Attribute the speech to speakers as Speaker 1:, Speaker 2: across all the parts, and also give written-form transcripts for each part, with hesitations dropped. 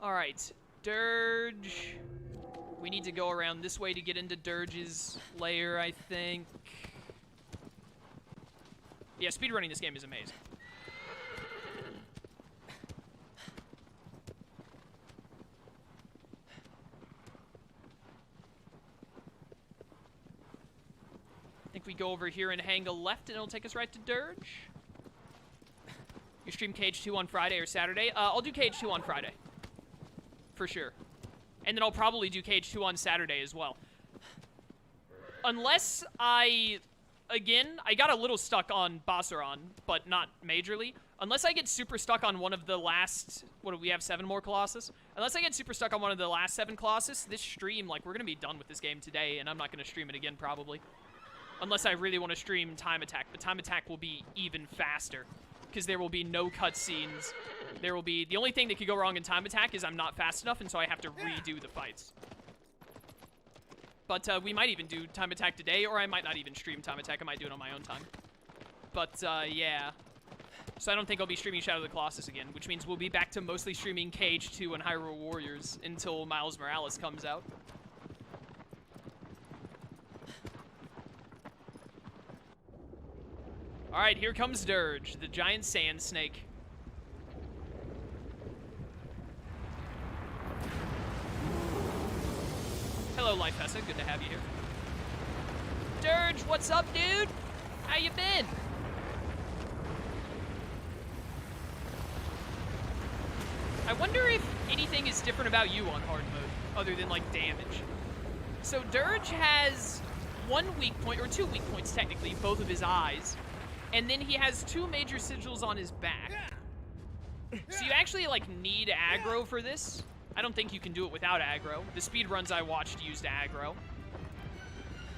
Speaker 1: Alright, Dirge. We need to go around this way to get into Dirge's lair, I think. Yeah, speedrunning this game is amazing. I think we go over here and hang a left and it'll take us right to Dirge. You stream Cage 2 on Friday or Saturday? I'll do Cage 2 on Friday. For sure. And then I'll probably do Cage 2 on Saturday as well. Unless again, I got a little stuck on Bassaron, but not majorly. Unless I get super stuck on one of the last, what do we have, 7 more Colossus? Unless I get super stuck on one of the last 7 Colossus, this stream, like, we're gonna be done with this game today, and I'm not gonna stream it again, probably. Unless I really want to stream Time Attack, but Time Attack will be even faster, because there will be no cutscenes. There will be, the only thing that could go wrong in Time Attack is I'm not fast enough, and so I have to redo the fights. But we might even do Time Attack today, or I might not even stream Time Attack. I might do it on my own time. But, yeah. So I don't think I'll be streaming Shadow of the Colossus again, which means we'll be back to mostly streaming Cage 2 and Hyrule Warriors until Miles Morales comes out. Alright, here comes Dirge, the giant sand snake. Hello, Lifessa. Good to have you here. Dirge, what's up, dude? How you been? I wonder if anything is different about you on hard mode, other than, like, damage. So Dirge has 1 weak point, or 2 weak points, technically, both of his eyes. And then he has 2 major sigils on his back. So you actually, like, need aggro for this. I don't think you can do it without aggro. The speedruns I watched used aggro.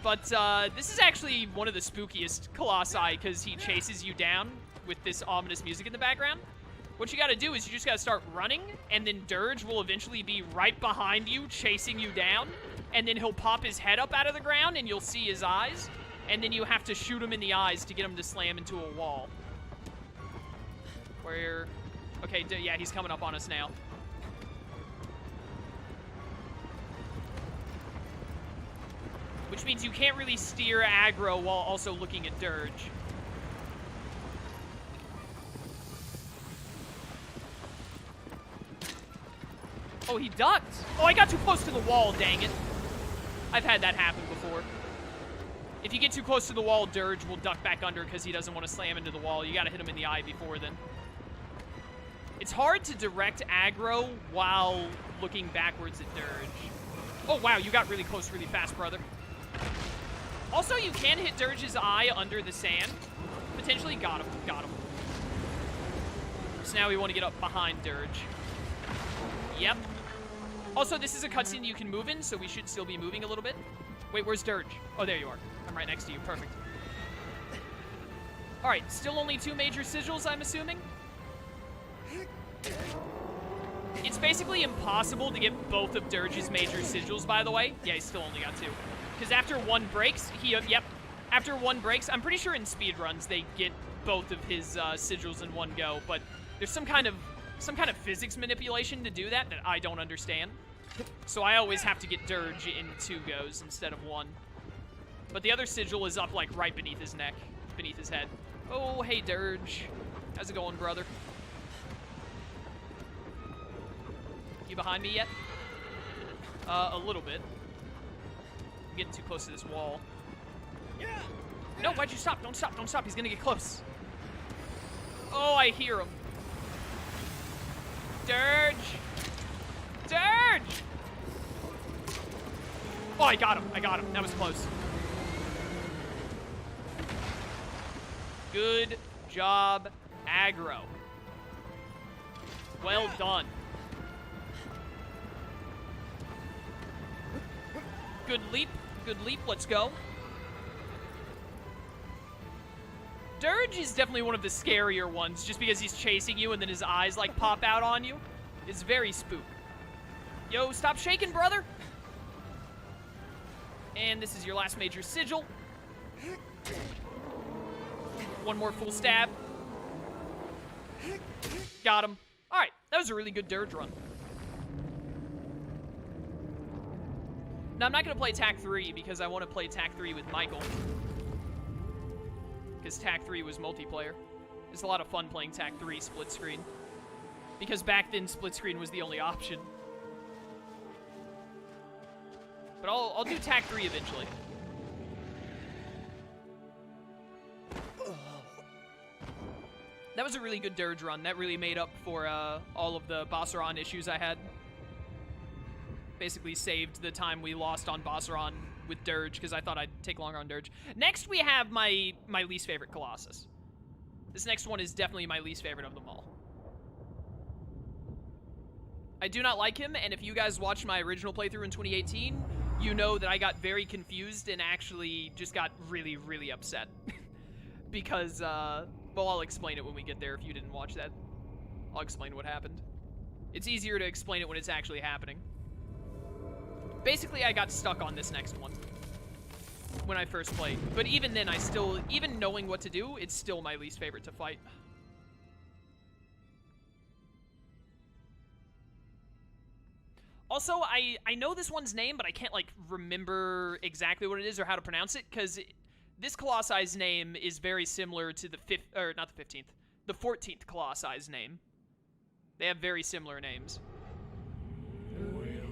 Speaker 1: But this is actually one of the spookiest Colossi because he chases you down with this ominous music in the background. What you gotta do is you just gotta start running, and then Dirge will eventually be right behind you, chasing you down. And then he'll pop his head up out of the ground, and you'll see his eyes. And then you have to shoot him in the eyes to get him to slam into a wall. Where... Okay, yeah, he's coming up on us now. Which means you can't really steer aggro while also looking at Dirge. Oh, he ducked! Oh, I got too close to the wall, dang it. I've had that happen before. If you get too close to the wall, Dirge will duck back under because he doesn't want to slam into the wall. You gotta hit him in the eye before then. It's hard to direct aggro while looking backwards at Dirge. Oh, wow, you got really close really fast, brother. Also, you can hit Dirge's eye under the sand. Potentially got him. Got him. So now we want to get up behind Dirge. Yep. Also, this is a cutscene you can move in, so we should still be moving a little bit. Wait, where's Dirge? Oh, there you are. I'm right next to you. Perfect. Alright, still only 2 major sigils, I'm assuming? It's basically impossible to get both of Dirge's major sigils, by the way. Yeah, he's still only got 2. Because after one breaks, yep. After one breaks, I'm pretty sure in speedruns they get both of his sigils in one go, but there's some kind of physics manipulation to do that I don't understand. So I always have to get Dirge in 2 goes instead of 1. But the other sigil is up, like, right beneath his neck, beneath his head. Oh, hey, Dirge. How's it going, brother? You behind me yet? A little bit. I'm getting too close to this wall. No, why'd you stop? Don't stop, don't stop. He's gonna get close. Oh, I hear him. Dirge! Dirge! Oh, I got him. I got him. That was close. Good job, aggro. Well done. Good leap. Good leap. Let's go. Dirge is definitely one of the scarier ones, just because he's chasing you and then his eyes, like, pop out on you. It's very spook. Yo, stop shaking, brother. And this is your last major sigil. One more full stab. Got him. All right, that was a really good Dirge run. Now, I'm not going to play TAC 3 because I want to play TAC 3 with Michael. Because TAC 3 was multiplayer. It's a lot of fun playing TAC 3 split screen. Because back then, split screen was the only option. But I'll do TAC 3 eventually. That was a really good Dirge run. That really made up for all of the Bosseron issues I had. Basically saved the time we lost on Bosseron with Dirge, because I thought I'd take longer on Dirge. Next, we have my least favorite Colossus. This next one is definitely my least favorite of them all. I do not like him, and if you guys watched my original playthrough in 2018, you know that I got very confused and actually just got really, really upset. Because, well, I'll explain it when we get there if you didn't watch that. I'll explain what happened. It's easier to explain it when it's actually happening. Basically, I got stuck on this next one when I first played. But even then, even knowing what to do, it's still my least favorite to fight. Also, I know this one's name, but I can't, like, remember exactly what it is or how to pronounce it, because this Colossi's name is very similar to the 14th Colossi's name. They have very similar names.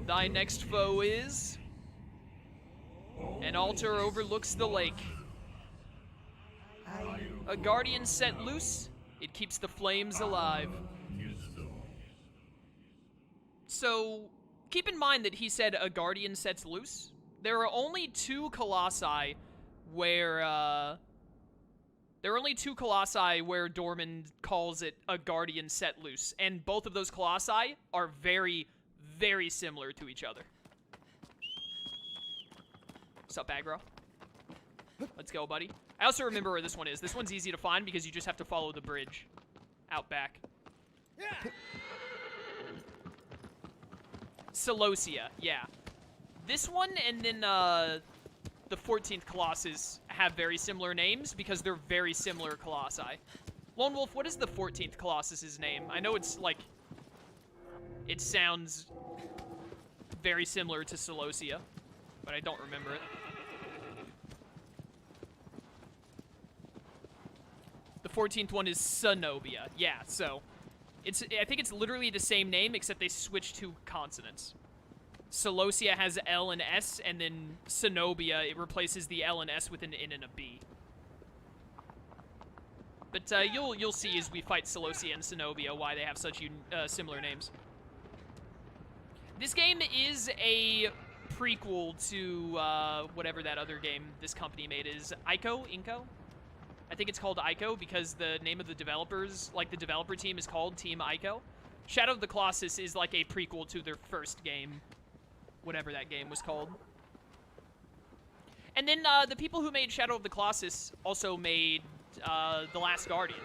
Speaker 1: Thy next foe is... An altar overlooks the lake. A guardian set loose, it keeps the flames alive. So, keep in mind that he said a guardian sets loose. There are only two Colossi where, Dorman calls it a guardian set loose. And both of those Colossi are very, very similar to each other. What's up, aggro? Let's go, buddy. I also remember where this one is. This one's easy to find because you just have to follow the bridge out back. Celosia, yeah. This one and then the 14th Colossus have very similar names because they're very similar Colossi. Lone Wolf, what is the 14th Colossus's name? I know it's like... It sounds very similar to Celosia, but I don't remember it. The 14th one is Cenobia. Yeah, so I think it's literally the same name except they switched two consonants. Celosia has L and S, and then Cenobia, it replaces the L and S with an N and a B. But you'll see as we fight Celosia and Cenobia why they have such similar names. This game is a prequel to whatever that other game this company made is. Ico? I think it's called Ico because the name of the developers, like the developer team, is called Team Ico. Shadow of the Colossus is like a prequel to their first game, whatever that game was called. And then the people who made Shadow of the Colossus also made The Last Guardian,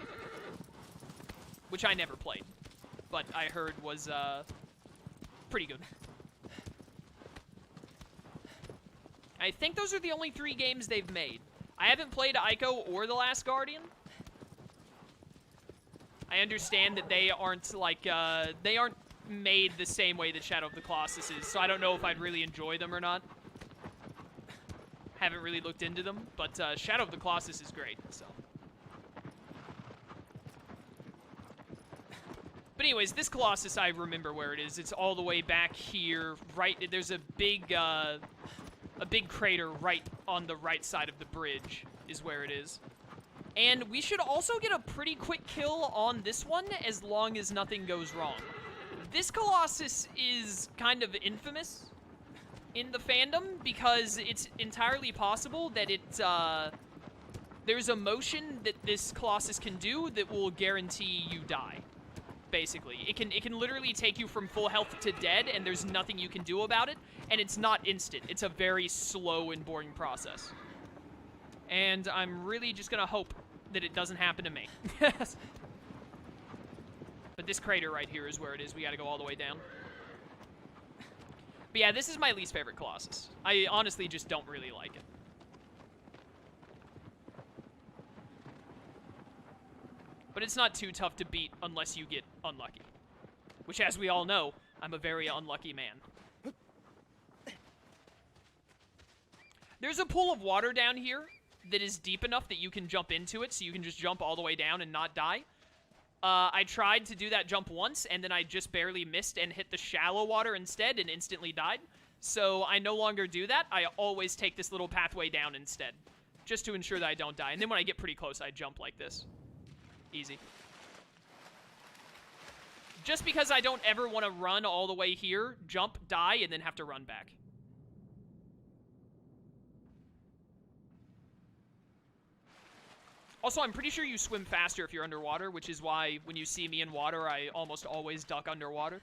Speaker 1: which I never played, but I heard was pretty good. I think those are the only 3 games they've made. I haven't played Ico or The Last Guardian. I understand that they aren't, like, they aren't made the same way that Shadow of the Colossus is, so I don't know if I'd really enjoy them or not. Haven't really looked into them, but Shadow of the Colossus is great, so. But anyways, this Colossus, I remember where it is. It's all the way back here, right, there's a big crater right on the right side of the bridge is where it is. And we should also get a pretty quick kill on this one as long as nothing goes wrong. This Colossus is kind of infamous in the fandom because it's entirely possible that there's a motion that this Colossus can do that will guarantee you die. Basically, it can literally take you from full health to dead, and there's nothing you can do about it, and it's not instant. It's a very slow and boring process. And I'm really just gonna hope that it doesn't happen to me. But this crater right here is where it is. We gotta go all the way down. But yeah, this is my least favorite Colossus. I honestly just don't really like it. But it's not too tough to beat unless you get unlucky. Which, as we all know, I'm a very unlucky man. There's a pool of water down here that is deep enough that you can jump into it, so you can just jump all the way down and not die. I tried to do that jump once, and then I just barely missed and hit the shallow water instead and instantly died. So I no longer do that. I always take this little pathway down instead, just to ensure that I don't die. And then when I get pretty close, I jump like this. Easy. Just because I don't ever want to run all the way here, jump, die, and then have to run back. Also, I'm pretty sure you swim faster if you're underwater, which is why when you see me in water, I almost always duck underwater.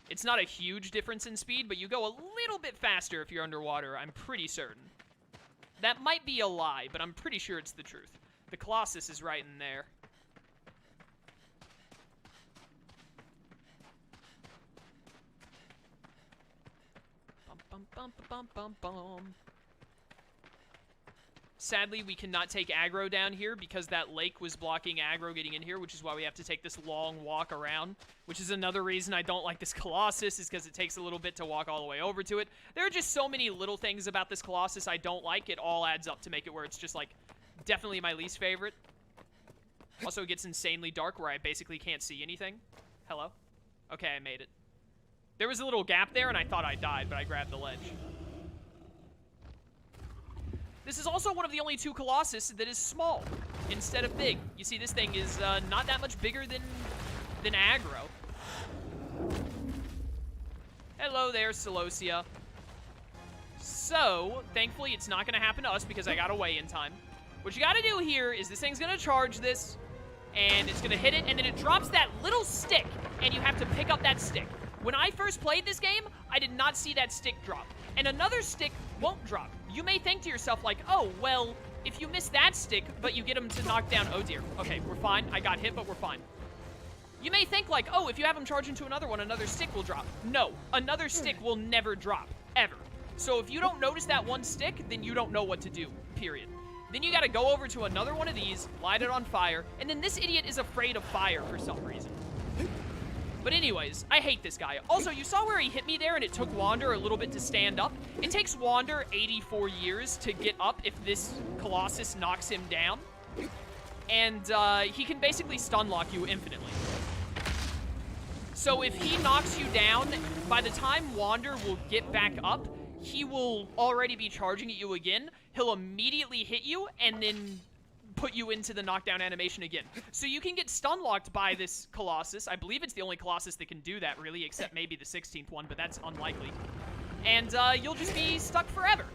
Speaker 1: It's not a huge difference in speed, but you go a little bit faster if you're underwater, I'm pretty certain. That might be a lie, but I'm pretty sure it's the truth. The Colossus is right in there. Bum, bum, bum, bum, bum, bum. Sadly, we cannot take aggro down here because that lake was blocking aggro getting in here, which is why we have to take this long walk around, which is another reason I don't like this Colossus, is because it takes a little bit to walk all the way over to it. There are just so many little things about this Colossus I don't like. It all adds up to make it where it's just, like, definitely my least favorite. Also, it gets insanely dark where I basically can't see anything. Hello? Okay, I made it. There was a little gap there, and I thought I died, but I grabbed the ledge. This is also one of the only two Colossus that is small instead of big. You see, this thing is not that much bigger than aggro. Hello there, Celosia. So, thankfully, it's not going to happen to us because I got away in time. What you got to do here is this thing's going to charge this, and it's going to hit it, and then it drops that little stick, and you have to pick up that stick. When I first played this game, I did not see that stick drop. And another stick won't drop. You may think to yourself, like, oh, well, if you miss that stick, but you get him to knock down... Oh, dear. Okay, we're fine. I got hit, but we're fine. You may think, like, oh, if you have him charge into another one, another stick will drop. No, another stick will never drop, ever. So if you don't notice that one stick, then you don't know what to do, period. Then you gotta go over to another one of these, light it on fire, and then this idiot is afraid of fire for some reason. But anyways, I hate this guy. Also, you saw where he hit me there and it took Wander a little bit to stand up? It takes Wander 84 years to get up if this Colossus knocks him down. And he can basically stun lock you infinitely. So if he knocks you down, by the time Wander will get back up, he will already be charging at you again. He'll immediately hit you and then put you into the knockdown animation again. So you can get stun locked by this Colossus. I believe it's the only Colossus that can do that, really, except maybe the 16th one, but that's unlikely. And you'll just be stuck forever.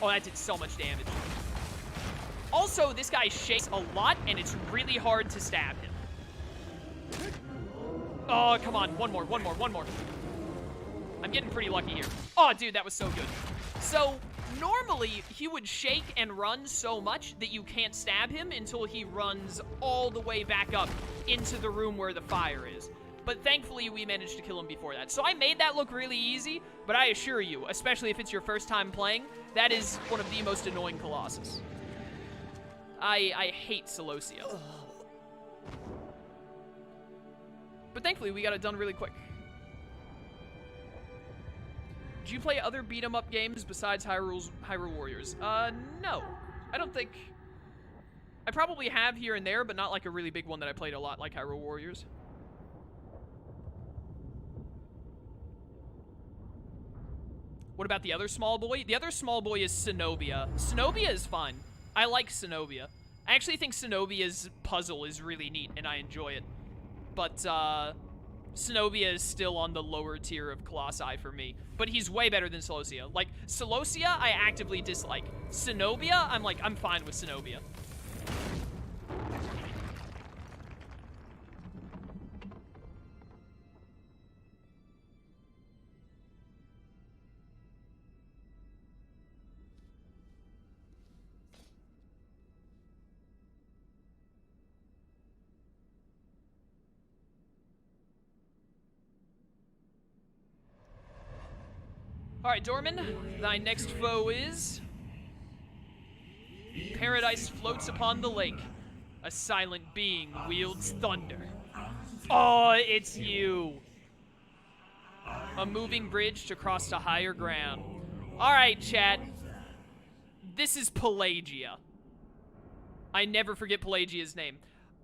Speaker 1: Oh, that did so much damage. Also, this guy shakes a lot, and it's really hard to stab him. Oh, come on. One more, one more, one more. I'm getting pretty lucky here. Oh, dude, that was so good. So, normally, he would shake and run so much that you can't stab him until he runs all the way back up into the room where the fire is. But thankfully, we managed to kill him before that. So I made that look really easy, but I assure you, especially if it's your first time playing, that is one of the most annoying Colossus. I hate Celosia. But thankfully, we got it done really quick. Do you play other beat-em-up games besides Hyrule Warriors? No. I don't think... I probably have here and there, but not like a really big one that I played a lot like Hyrule Warriors. What about the other small boy? The other small boy is Cenobia. Cenobia is fun. I like Cenobia. I actually think Cenobia's puzzle is really neat, and I enjoy it. But, Cenobia is still on the lower tier of Colossi for me. But he's way better than Celosia. Like, Celosia, I actively dislike. Cenobia, I'm fine with Cenobia. Alright, Dorman, thy next foe is... Paradise floats upon the lake. A silent being wields thunder. Oh, it's you! A moving bridge to cross to higher ground. Alright, chat. This is Pelagia. I never forget Pelagia's name.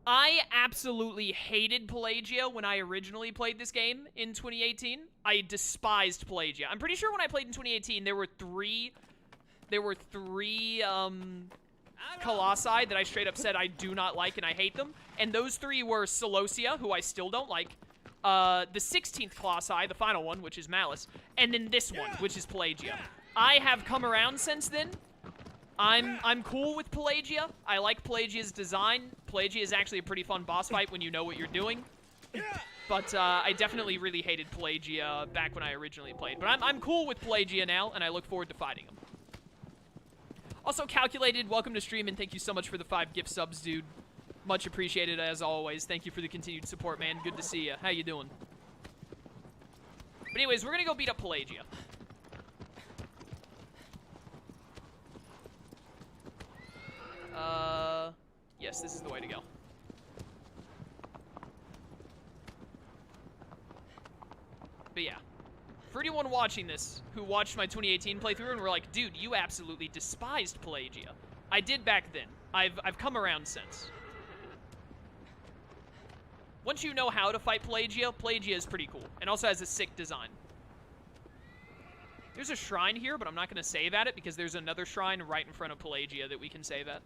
Speaker 1: I absolutely hated Pelagia when I originally played this game in 2018. I despised Pelagia. I'm pretty sure when I played in 2018, there were three Colossi that I straight up said I do not like and I hate them. And those three were Celosia, who I still don't like, the 16th Colossi, the final one, which is Malice, and then this one, which is Pelagia. I have come around since then. I'm cool with Pelagia. I like Pelagia's design. Pelagia is actually a pretty fun boss fight when you know what you're doing. But I definitely really hated Pelagia back when I originally played. But I'm cool with Pelagia now, and I look forward to fighting him. Also, Calculated, welcome to stream, and thank you so much for the 5 gift subs, dude. Much appreciated, as always. Thank you for the continued support, man. Good to see you. How you doing? But anyways, we're gonna go beat up Pelagia. Yes, this is the way to go. But yeah, for anyone watching this who watched my 2018 playthrough and were like, dude, you absolutely despised Pelagia. I did back then. I've come around since. Once you know how to fight Pelagia, Pelagia is pretty cool, and also has a sick design. There's a shrine here, but I'm not going to save at it because there's another shrine right in front of Pelagia that we can save at.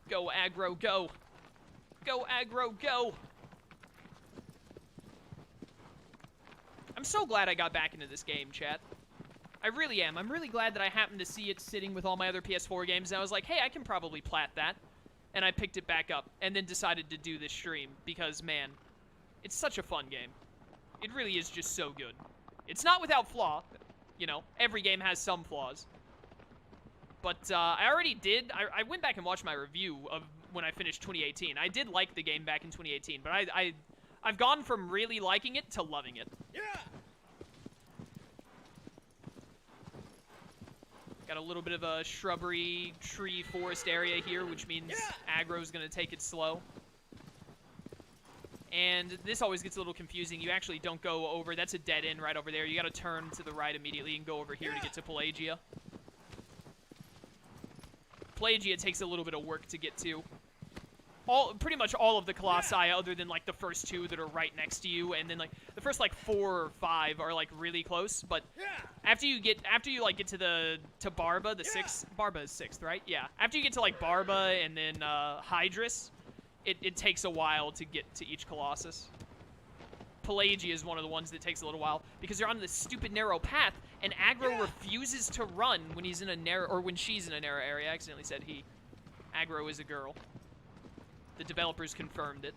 Speaker 1: Go, aggro, go. Go, aggro, go. I'm so glad I got back into this game, chat. I really am. I'm really glad that I happened to see it sitting with all my other PS4 games, and I was like, hey, I can probably plat that. And I picked it back up, and then decided to do this stream, because, man, it's such a fun game. It really is just so good. It's not without flaw. You know, every game has some flaws. But I already did. I went back and watched my review of when I finished 2018. I did like the game back in 2018, but I've gone from really liking it to loving it. Yeah. Got a little bit of a shrubbery, tree, forest area here, which means aggro's gonna take it slow. And this always gets a little confusing. You actually don't go over. That's a dead end right over there. You gotta turn to the right immediately and go over here to get to Pelagia. Pelagia takes a little bit of work to get to. Pretty much all of the Colossi, other than like the first 2 that are right next to you, and then like the first like 4 or 5 are like really close. But after you get to Barba, the 6th, Barba is 6th, right? Yeah. After you get to like Barba and then Hydrus, it takes a while to get to each Colossus. Pelagia is one of the ones that takes a little while because you're on this stupid narrow path, and aggro refuses to run when he's in a narrow, or when she's in a narrow area. I accidentally said he. Aggro is a girl. The developers confirmed it.